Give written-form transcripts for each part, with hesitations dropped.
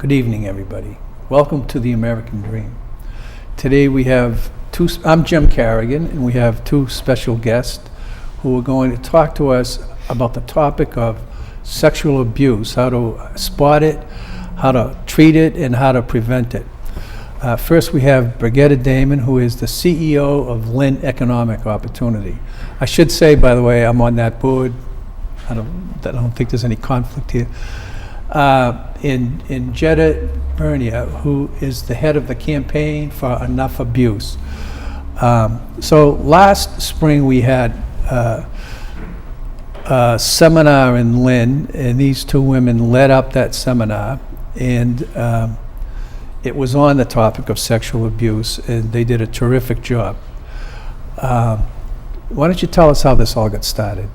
Good evening, everybody. Welcome to the American Dream. Today we have I'm Jim Carrigan, and we have two special guests who are going to talk to us about the topic of sexual abuse, how to spot it, how to treat it, and how to prevent it. First, we have Birgitta Damon, who is the CEO of Lynn Economic Opportunity. I should say, by the way, I'm on that board. I don't think there's any conflict here. In Jetta, who is the head of the campaign for Enough Abuse. So last spring we had a seminar in Lynn, and these two women led up that seminar, and it was on the topic of sexual abuse, and they did a terrific job. Why don't you tell us how this all got started?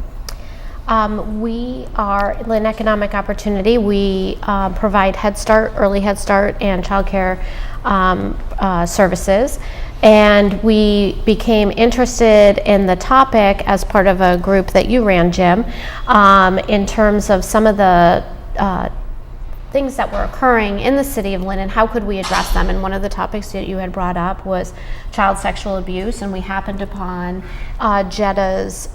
We are Lynn Economic Opportunity. We provide Head Start, early Head Start, and childcare services. And we became interested in the topic as part of a group that you ran, Jim, in terms of some of the things that were occurring in the city of Lynn and how could we address them. And one of the topics that you had brought up was child sexual abuse, and we happened upon Jetta's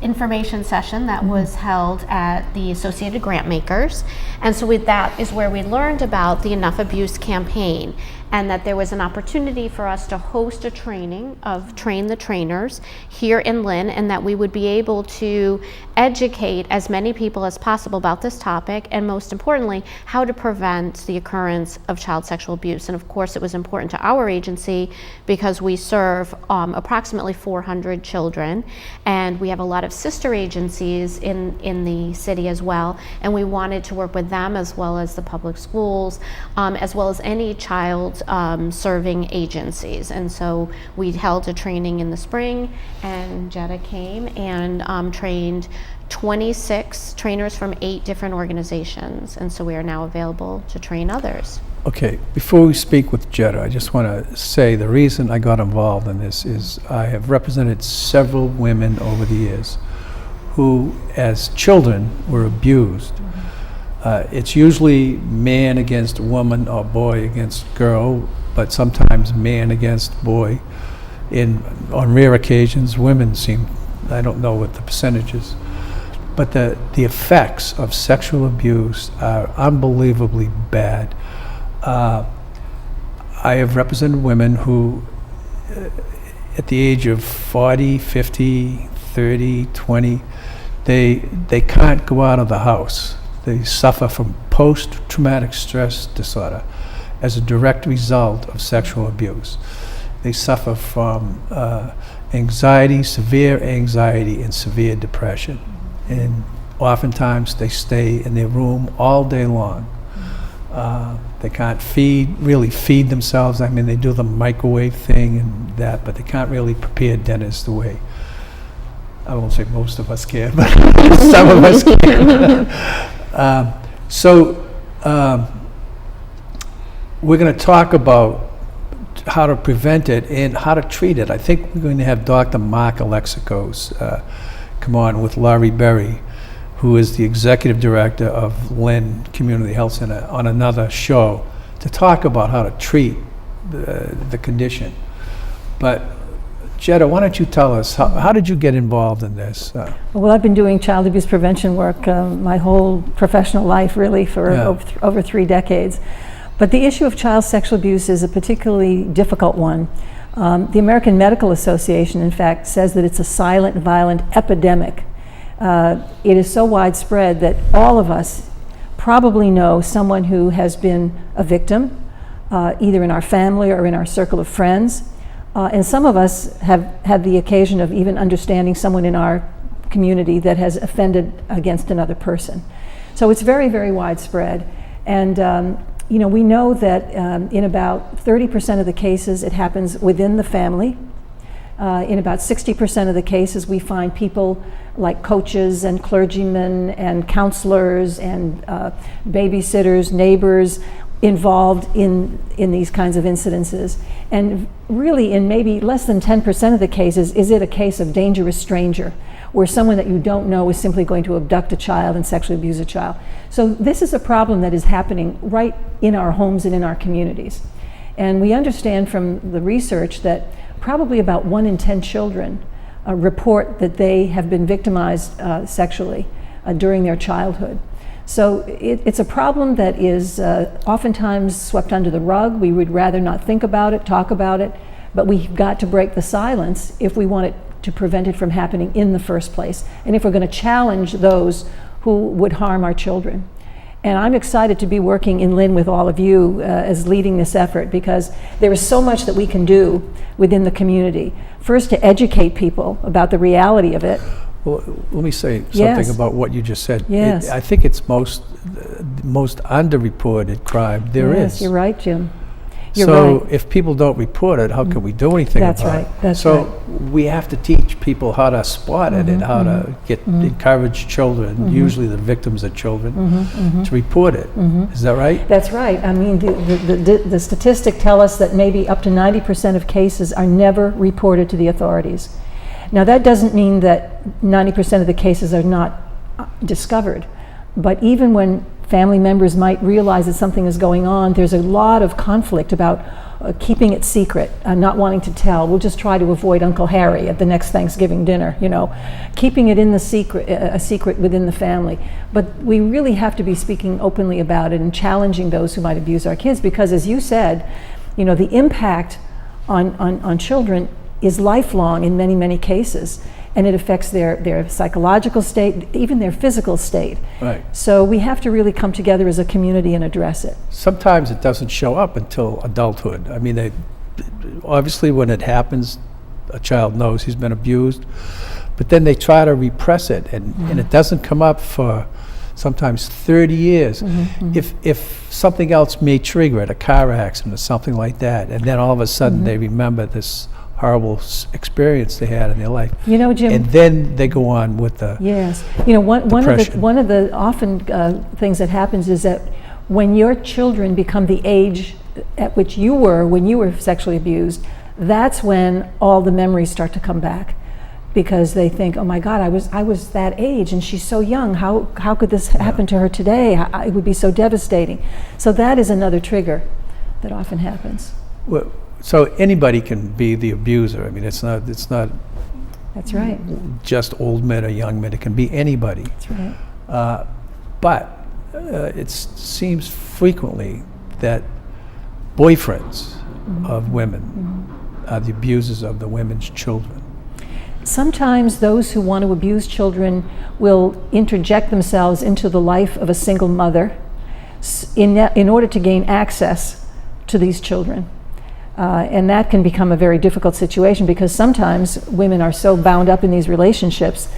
information session that was held at the Associated Grant Makers. And so that is where we learned about the Enough Abuse campaign, and that there was an opportunity for us to host a training of Train the Trainers here in Lynn, and that we would be able to educate as many people as possible about this topic, and most importantly, how to prevent the occurrence of child sexual abuse. And of course, it was important to our agency because we serve approximately 400 children, and we have a lot of sister agencies in the city as well, and we wanted to work with them as well as the public schools, as well as any child serving agencies. And so we held a training in the spring, and Jetta came and trained 26 trainers from 8 different organizations, and so we are now available to train others. Okay, before we speak with Jetta, I just want to say the reason I got involved in this is I have represented several women over the years who, as children, were abused. It's usually man against woman or boy against girl, but sometimes man against boy. On rare occasions, women seem, I don't know what the percentage is, but the effects of sexual abuse are unbelievably bad. I have represented women who, at the age of 40, 50, 30, 20, they can't go out of the house. They suffer from post-traumatic stress disorder as a direct result of sexual abuse. They suffer from anxiety, severe anxiety, and severe depression. And oftentimes they stay in their room all day long. They can't really feed themselves. I mean, they do the microwave thing and that, but they can't really prepare dinners the way, I won't say most of us can, but some of us can. We're going to talk about how to prevent it and how to treat it. I think we're going to have Dr. Mark Alexakos come on with Laurie Berry, who is the executive director of Lynn Community Health Center, on another show to talk about how to treat the condition. But Jetta, why don't you tell us, how did you get involved in this? Well, I've been doing child abuse prevention work my whole professional life, really, for over 3 decades. But the issue of child sexual abuse is a particularly difficult one. The American Medical Association, in fact, says that it's a silent, violent epidemic. It is so widespread that all of us probably know someone who has been a victim, either in our family or in our circle of friends. And some of us have had the occasion of even understanding someone in our community that has offended against another person. So it's very, very widespread. And we know that in about 30% of the cases it happens within the family. In about 60% of the cases we find people like coaches and clergymen and counselors and babysitters, neighbors, involved in these kinds of incidences. And really, in maybe less than 10% of the cases, is it a case of dangerous stranger, where someone that you don't know is simply going to abduct a child and sexually abuse a child. So this is a problem that is happening right in our homes and in our communities. And we understand from the research that probably about 1 in 10 children report that they have been victimized sexually during their childhood. So it's a problem that is oftentimes swept under the rug. We would rather not think about it, talk about it, but we've got to break the silence if we want it to prevent it from happening in the first place, and if we're going to challenge those who would harm our children. And I'm excited to be working in Lynn with all of you as leading this effort, because there is so much that we can do within the community. First, to educate people about the reality of it. Well, let me say something Yes. about what you just said. Yes. I think it's most underreported crime there is. Yes, you're right, Jim. You're So right. if people don't report it, how can we do anything That's about right, it? that's So right. we have to teach people how to spot it and how to encourage children, usually the victims are children, to report it. Is that right? That's right. I mean, the statistic tell us that maybe up to 90% of cases are never reported to the authorities. Now, that doesn't mean that 90% of the cases are not discovered, but even when family members might realize that something is going on, there's a lot of conflict about keeping it secret, not wanting to tell. We'll just try to avoid Uncle Harry at the next Thanksgiving dinner, you know, keeping it in the secret, a secret within the family. But we really have to be speaking openly about it and challenging those who might abuse our kids, because as you said, you know, the impact on children is lifelong in many, many cases, and it affects their psychological state, even their physical state. Right. So we have to really come together as a community and address it. Sometimes it doesn't show up until adulthood. I mean, obviously when it happens, a child knows he's been abused, but then they try to repress it, and it doesn't come up for sometimes 30 years. If something else may trigger it, a car accident or something like that, and then all of a sudden they remember this horrible experience they had in their life. You know, Jim. And then they go on with the Yes. You know, one of the often things that happens is that when your children become the age at which you were when you were sexually abused, that's when all the memories start to come back, because they think, oh my God, I was that age and she's so young. How could this happen to her today? It would be so devastating. So that is another trigger that often happens. Well, so anybody can be the abuser. I mean, it's not That's right. just old men or young men. It can be anybody. That's right. But it seems frequently that boyfriends of women are the abusers of the women's children. Sometimes those who want to abuse children will interject themselves into the life of a single mother in order to gain access to these children. And that can become a very difficult situation, because sometimes women are so bound up in these relationships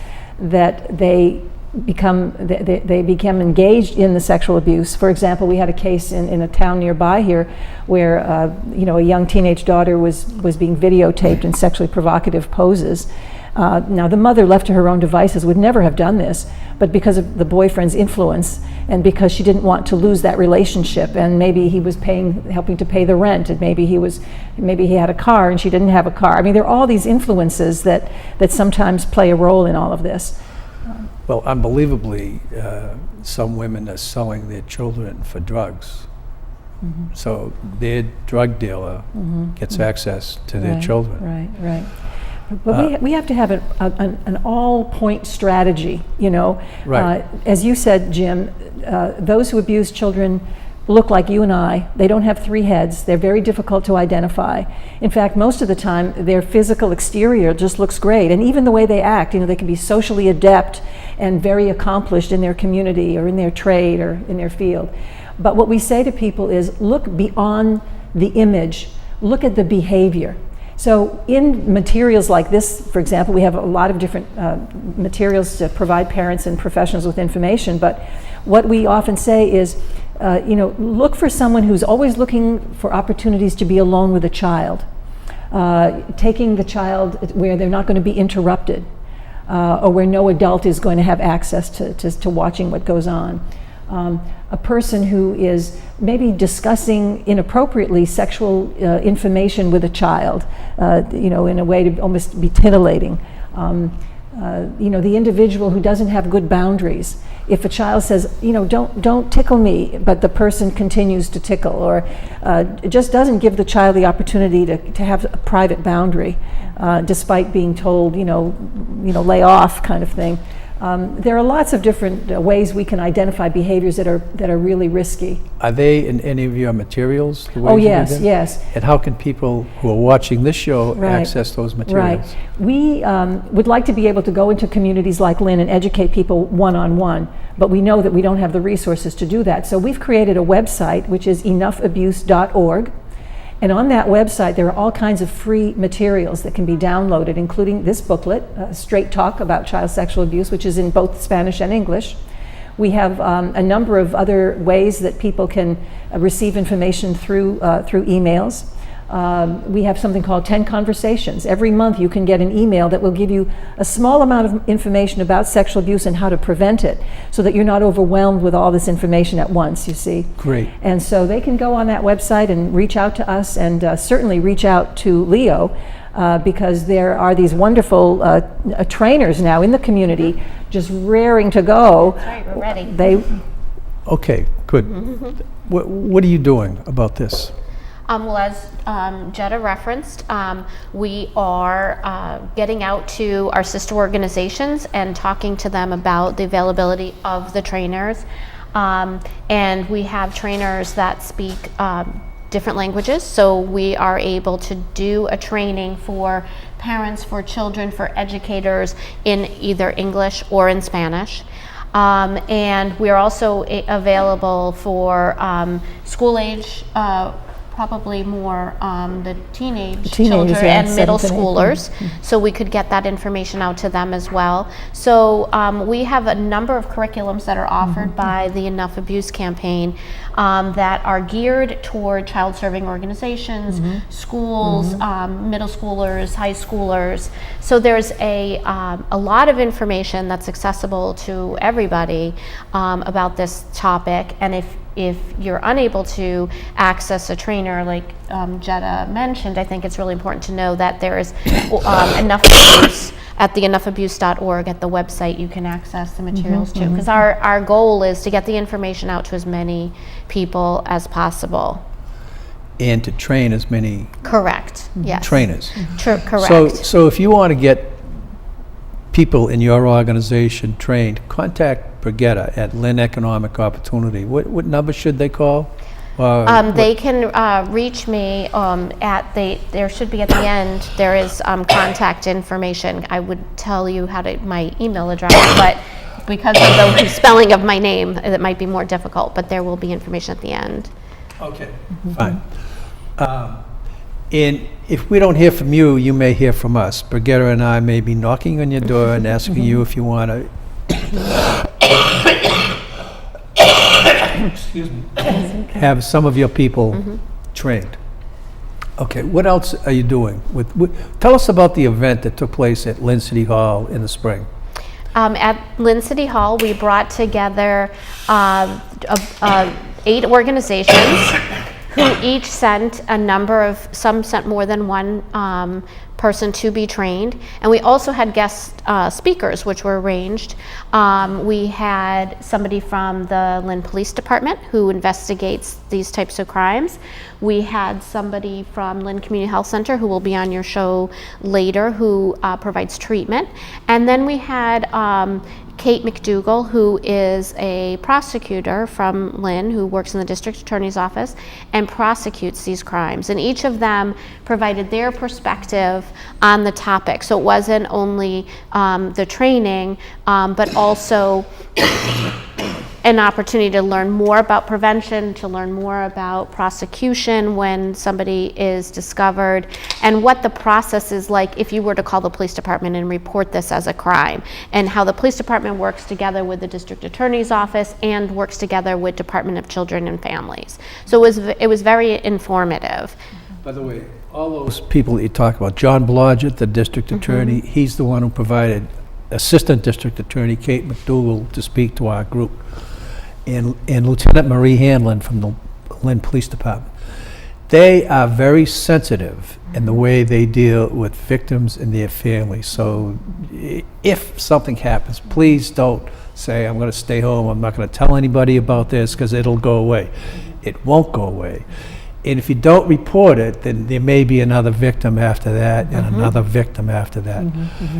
that they become engaged in the sexual abuse. For example, we had a case in a town nearby here where a young teenage daughter was being videotaped in sexually provocative poses. Now, the mother, left to her own devices, would never have done this, but because of the boyfriend's influence, and because she didn't want to lose that relationship, and maybe he was helping to pay the rent, and maybe he had a car and she didn't have a car. I mean, there are all these influences that sometimes play a role in all of this. Well, unbelievably, some women are selling their children for drugs. So their drug dealer gets access to their children. Right. But we have to have an all-point strategy, you know. Right. As you said, Jim, those who abuse children look like you and I. They don't have three heads. They're very difficult to identify. In fact, most of the time, their physical exterior just looks great. And even the way they act, you know, they can be socially adept and very accomplished in their community or in their trade or in their field. But what we say to people is, look beyond the image. Look at the behavior. So in materials like this, for example, we have a lot of different materials to provide parents and professionals with information, but what we often say is, look for someone who's always looking for opportunities to be alone with a child, taking the child where they're not going to be interrupted, or where no adult is going to have access to watching what goes on. a person who is maybe discussing inappropriately sexual information with a child, in a way to almost be titillating. The individual who doesn't have good boundaries. If a child says, don't tickle me, but the person continues to tickle, or just doesn't give the child the opportunity to have a private boundary, despite being told, lay off kind of thing. There are lots of different ways we can identify behaviors that are really risky. Are they in any of your materials? The Oh, ways you do yes, them? yes. And how can people who are watching this show Right. access those materials? Right. We would like to be able to go into communities like Lynn and educate people one-on-one, but we know that we don't have the resources to do that. So we've created a website, which is enoughabuse.org. And on that website, there are all kinds of free materials that can be downloaded, including this booklet, Straight Talk About Child Sexual Abuse, which is in both Spanish and English. We have a number of other ways that people can receive information through emails. We have something called 10 Conversations. Every month you can get an email that will give you a small amount of information about sexual abuse and how to prevent it, so that you're not overwhelmed with all this information at once, you see. Great. And so they can go on that website and reach out to us, and certainly reach out to Leo, because there are these wonderful trainers now in the community just raring to go. That's right, we're ready. Okay, good. What are you doing about this? Well, as Jetta referenced, we are getting out to our sister organizations and talking to them about the availability of the trainers. And we have trainers that speak different languages, so we are able to do a training for parents, for children, for educators in either English or in Spanish. And we are also available for school age, probably more the teenage children yeah, and middle 7 to 18. schoolers, so we could get that information out to them as well. So we have a number of curriculums that are offered by the Enough Abuse campaign that are geared toward child-serving organizations, schools, middle schoolers, high schoolers. So there's a lot of information that's accessible to everybody about this topic, and if you're unable to access a trainer like Jetta mentioned, I think it's really important to know that there is Enough Abuse at the enoughabuse.org at the website. You can access the materials too, because our goal is to get the information out to as many people as possible. And to train as many Correct. Yes. trainers. Correct. So if you want to get people in your organization trained, contact Birgitta at Lynn Economic Opportunity. What number should they call? They can reach me there should be at the end, there is contact information. I would tell you my email address, but because of the spelling of my name, it might be more difficult, but there will be information at the end. Okay, fine. And if we don't hear from you, you may hear from us. Birgitta and I may be knocking on your door and asking you if you want to excuse me, have some of your people trained. Okay, what else are you doing? Tell us about the event that took place at Lynn City Hall in the spring. At Lynn City Hall, we brought together 8 organizations who each sent some sent more than one person to be trained. And we also had guest speakers, which were arranged. We had somebody from the Lynn Police Department who investigates these types of crimes. We had somebody from Lynn Community Health Center who will be on your show later, who provides treatment. And then we had Kate McDougall, who is a prosecutor from Lynn, who works in the district attorney's office and prosecutes these crimes. And each of them provided their perspective on the topic. So it wasn't only the training, but also an opportunity to learn more about prevention, to learn more about prosecution when somebody is discovered, and what the process is like if you were to call the police department and report this as a crime, and how the police department works together with the district attorney's office and works together with Department of Children and Families. So it was very informative. By the way, all those people that you talk about, John Blodgett, the district attorney, he's the one who provided Assistant District Attorney Kate McDougall to speak to our group. and Lieutenant Marie Hanlon from the Lynn Police Department. They are very sensitive in the way they deal with victims and their families. So if something happens, please don't say, I'm going to stay home, I'm not going to tell anybody about this, because it'll go away. It won't go away. And if you don't report it, then there may be another victim after that, and another victim after that.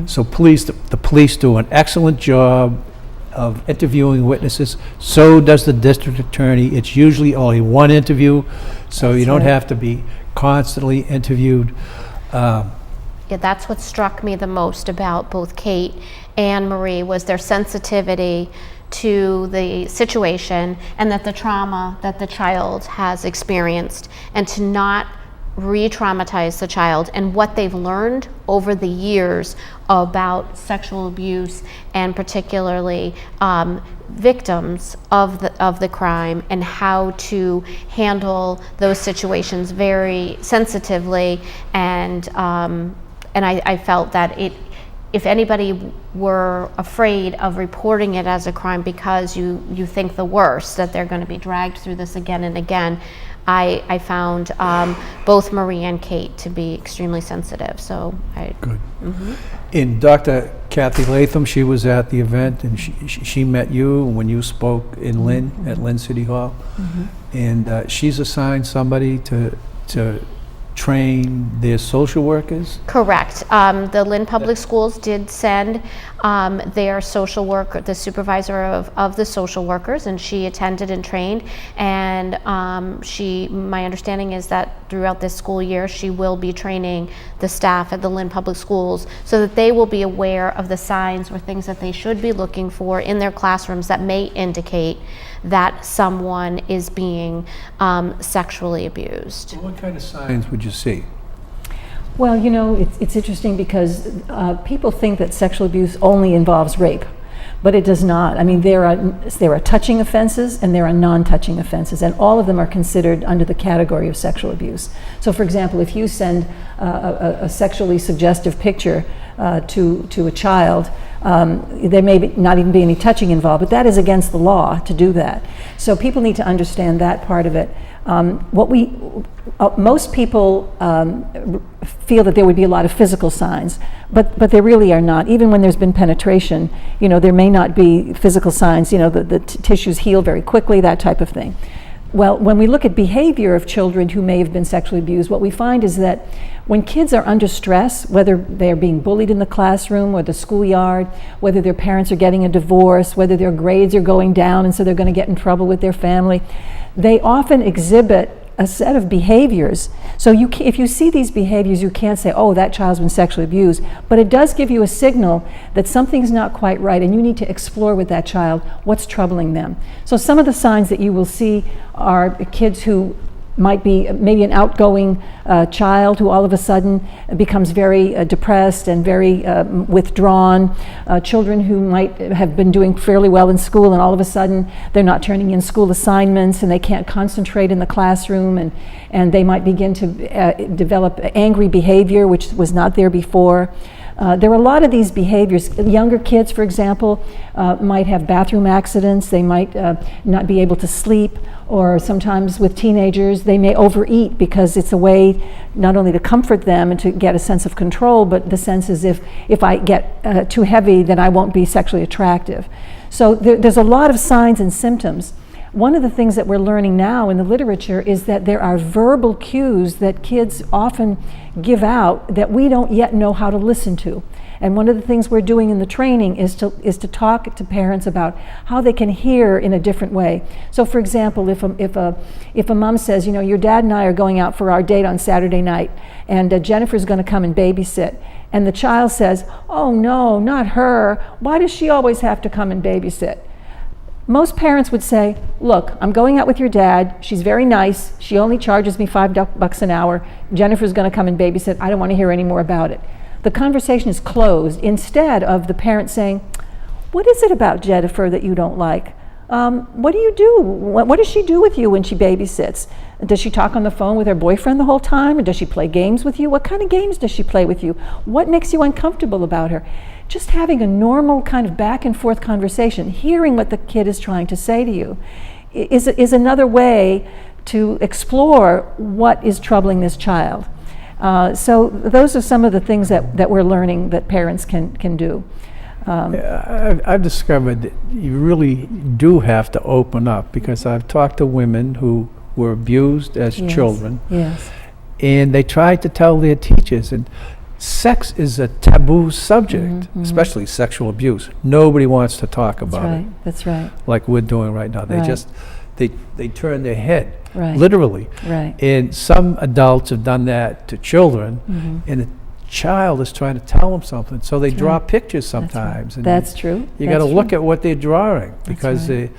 So please, the police do an excellent job of interviewing witnesses. So does the district attorney. It's usually only one interview, so you don't have to be constantly interviewed. Yeah, that's what struck me the most about both Kate and Marie, was their sensitivity to the situation and that the trauma that the child has experienced, and to not re-traumatize the child, and what they've learned over the years about sexual abuse, and particularly victims of the crime, and how to handle those situations very sensitively. And I felt that if anybody were afraid of reporting it as a crime because you think the worst, that they're going to be dragged through this again and again, I found both Marie and Kate to be extremely sensitive. So Good. And Dr. Kathy Latham, she was at the event, and she met you when you spoke in Lynn, at Lynn City Hall. And she's assigned somebody to train their social workers? Correct. The Lynn Public Schools did send their social worker, the supervisor of the social workers, and she attended and trained. And my understanding is that throughout this school year, she will be training the staff at the Lynn Public Schools so that they will be aware of the signs or things that they should be looking for in their classrooms that may indicate that someone is being sexually abused. What kind of signs would you see? Well, you know, it's interesting because people think that sexual abuse only involves rape, but it does not. I mean, there are touching offenses and there are non-touching offenses, and all of them are considered under the category of sexual abuse. So, for example, if you send a sexually suggestive picture to a child, there may not even be any touching involved, but that is against the law to do that. So people need to understand that part of it. Most people feel that there would be a lot of physical signs, but there really are not. Even when there's been penetration, you know, there may not be physical signs. You know, the tissues heal very quickly, that type of thing. Well, when we look at behavior of children who may have been sexually abused, what we find is that when kids are under stress, whether they're being bullied in the classroom or the schoolyard, whether their parents are getting a divorce, whether their grades are going down and so they're going to get in trouble with their family, they often exhibit a set of behaviors. So if you see these behaviors, you can't say, oh, that child's been sexually abused, but it does give you a signal that something's not quite right and you need to explore with that child what's troubling them. So some of the signs that you will see are kids who might be maybe an outgoing child who all of a sudden becomes very depressed and very withdrawn. Children who might have been doing fairly well in school and all of a sudden they're not turning in school assignments and they can't concentrate in the classroom, and they might begin to develop angry behavior which was not there before. There are a lot of these behaviors. Younger kids, for example, might have bathroom accidents. They might not be able to sleep, or sometimes with teenagers, they may overeat because it's a way not only to comfort them and to get a sense of control, but the sense is if I get too heavy, then I won't be sexually attractive. So there's a lot of signs and symptoms. One of the things that we're learning now in the literature is that there are verbal cues that kids often give out that we don't yet know how to listen to. And one of the things we're doing in the training is to talk to parents about how they can hear in a different way. So, for example, if a mom says, you know, your dad and I are going out for our date on Saturday night, and Jennifer's going to come and babysit, and the child says, oh no, not her. Why does she always have to come and babysit? Most parents would say, look, I'm going out with your dad. She's very nice. She only charges me $5 an hour. Jennifer's going to come and babysit. I don't want to hear any more about it. The conversation is closed instead of the parent saying, what is it about Jennifer that you don't like? what do you do? What does she do with you when she babysits? Does she talk on the phone with her boyfriend the whole time? Or does she play games with you? What kind of games does she play with you? What makes you uncomfortable about her? Just having a normal kind of back and forth conversation, hearing what the kid is trying to say to you, is another way to explore what is troubling this child. So those are some of the things that we're learning that parents can do. I've discovered that you really do have to open up, because I've talked to women who were abused as children, Yes. and they tried to tell their teachers, and sex is a taboo subject, especially sexual abuse. Nobody wants to talk about it That's right. like we're doing right now. They Right. just, they turn their head, Right. literally. Right. And some adults have done that to children, and the child is trying to tell them something, so they draw pictures sometimes. And That's true. you got to look at what they're drawing, because right.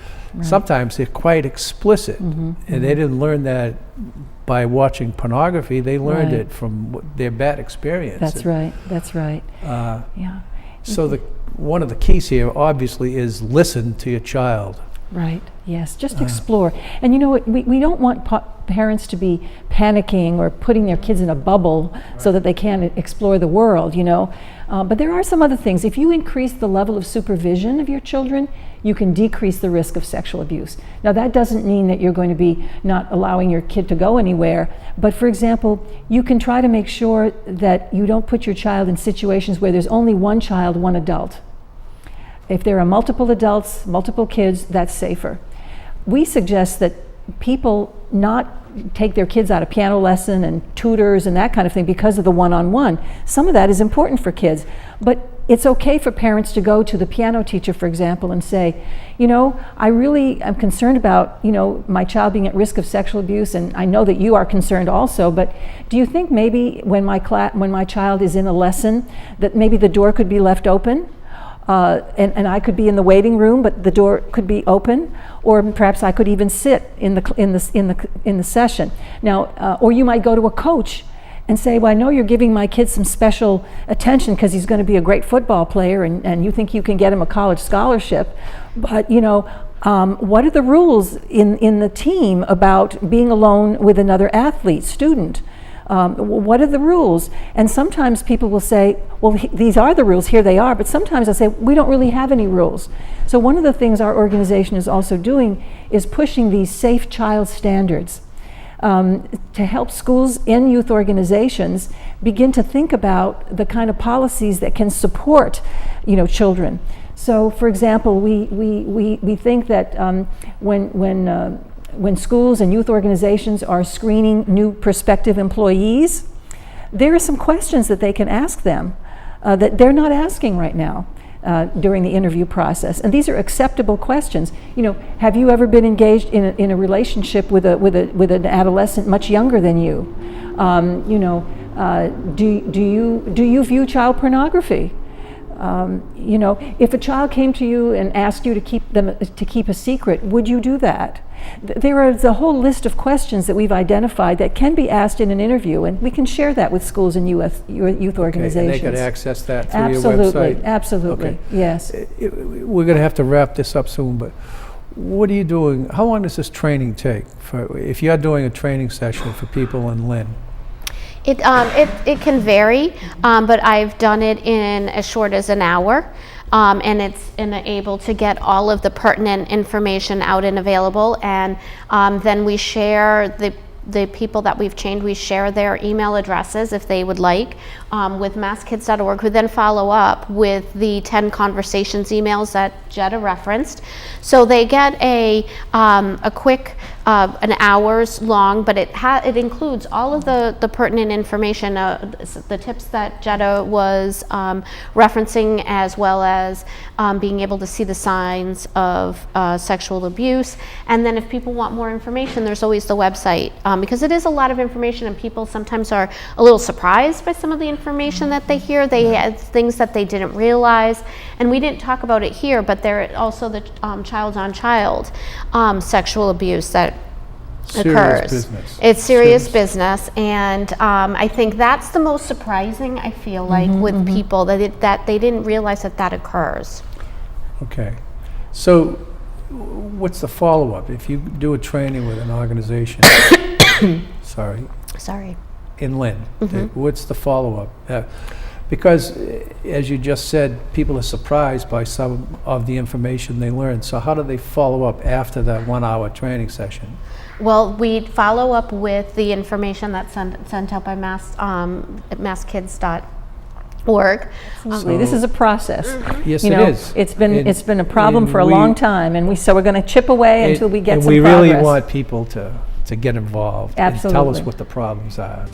sometimes they're quite explicit, and they didn't learn that by watching pornography. They learned Right. it from their bad experience. That's right. That's right. Yeah. So one of the keys here, obviously, is listen to your child. Right, yes, just explore. And you know what, we don't want parents to be panicking or putting their kids in a bubble so that they can't explore the world, you know. But there are some other things. If you increase the level of supervision of your children, you can decrease the risk of sexual abuse. Now that doesn't mean that you're going to be not allowing your kid to go anywhere, but for example, you can try to make sure that you don't put your child in situations where there's only one child, one adult. If there are multiple adults, multiple kids, that's safer. We suggest that people not take their kids out of piano lesson and tutors and that kind of thing because of the one-on-one. Some of that is important for kids, but it's okay for parents to go to the piano teacher, for example, and say, you know, I really am concerned about, you know, my child being at risk of sexual abuse, and I know that you are concerned also, but do you think maybe when my child is in a lesson that maybe the door could be left open? And I could be in the waiting room, but the door could be open, or perhaps I could even sit in the session. Now, or you might go to a coach and say, well, I know you're giving my kid some special attention because he's going to be a great football player, and you think you can get him a college scholarship, but you know, what are the rules in the team about being alone with another athlete, student? What are the rules? And sometimes people will say, well, these are the rules, here they are, but sometimes I'll say, we don't really have any rules. So one of the things our organization is also doing is pushing these safe child standards to help schools and youth organizations begin to think about the kind of policies that can support, you know, children. So for example, we think that when schools and youth organizations are screening new prospective employees, there are some questions that they can ask them that they're not asking right now during the interview process. And these are acceptable questions. You know, have you ever been engaged in a relationship with an adolescent much younger than you? You know, do you view child pornography? You know, if a child came to you and asked you to keep a secret, would you do that? There is a whole list of questions that we've identified that can be asked in an interview, and we can share that with schools and youth organizations. And they can access that through absolutely, your website? Absolutely, okay. Yes. We're going to have to wrap this up soon, but what are you doing? How long does this training take? If you're doing a training session for people in Lynn? It can vary, but I've done it in as short as an hour, and it's able to get all of the pertinent information out and available, and then we share the people that we've trained, we share their email addresses if they would like with masskids.org, who then follow up with the 10 conversations emails that Jetta referenced. So they get a quick an hour's long, but it includes all of the pertinent information, the tips that Jetta was referencing, as well as being able to see the signs of sexual abuse. And then if people want more information, there's always the website, because it is a lot of information, and people sometimes are a little surprised by some of the information that they hear. They had things that they didn't realize, and we didn't talk about it here, but there are also the child-on-child sexual abuse that occurs. Business. It's serious business, and I think that's the most surprising, I feel like, with people, that they didn't realize that occurs. Okay. So what's the follow-up? If you do a training with an organization, sorry, in Lynn, what's the follow-up? Because, as you just said, people are surprised by some of the information they learn. So how do they follow up after that 1-hour training session? Well, we follow up with the information that's sent out by masskids.org. Absolutely. This is a process. Yes, You know, it is. It's been a problem and for a long time, and so we're going to chip away until we get and some we progress. really want people to get involved and tell us Absolutely. what the problems are.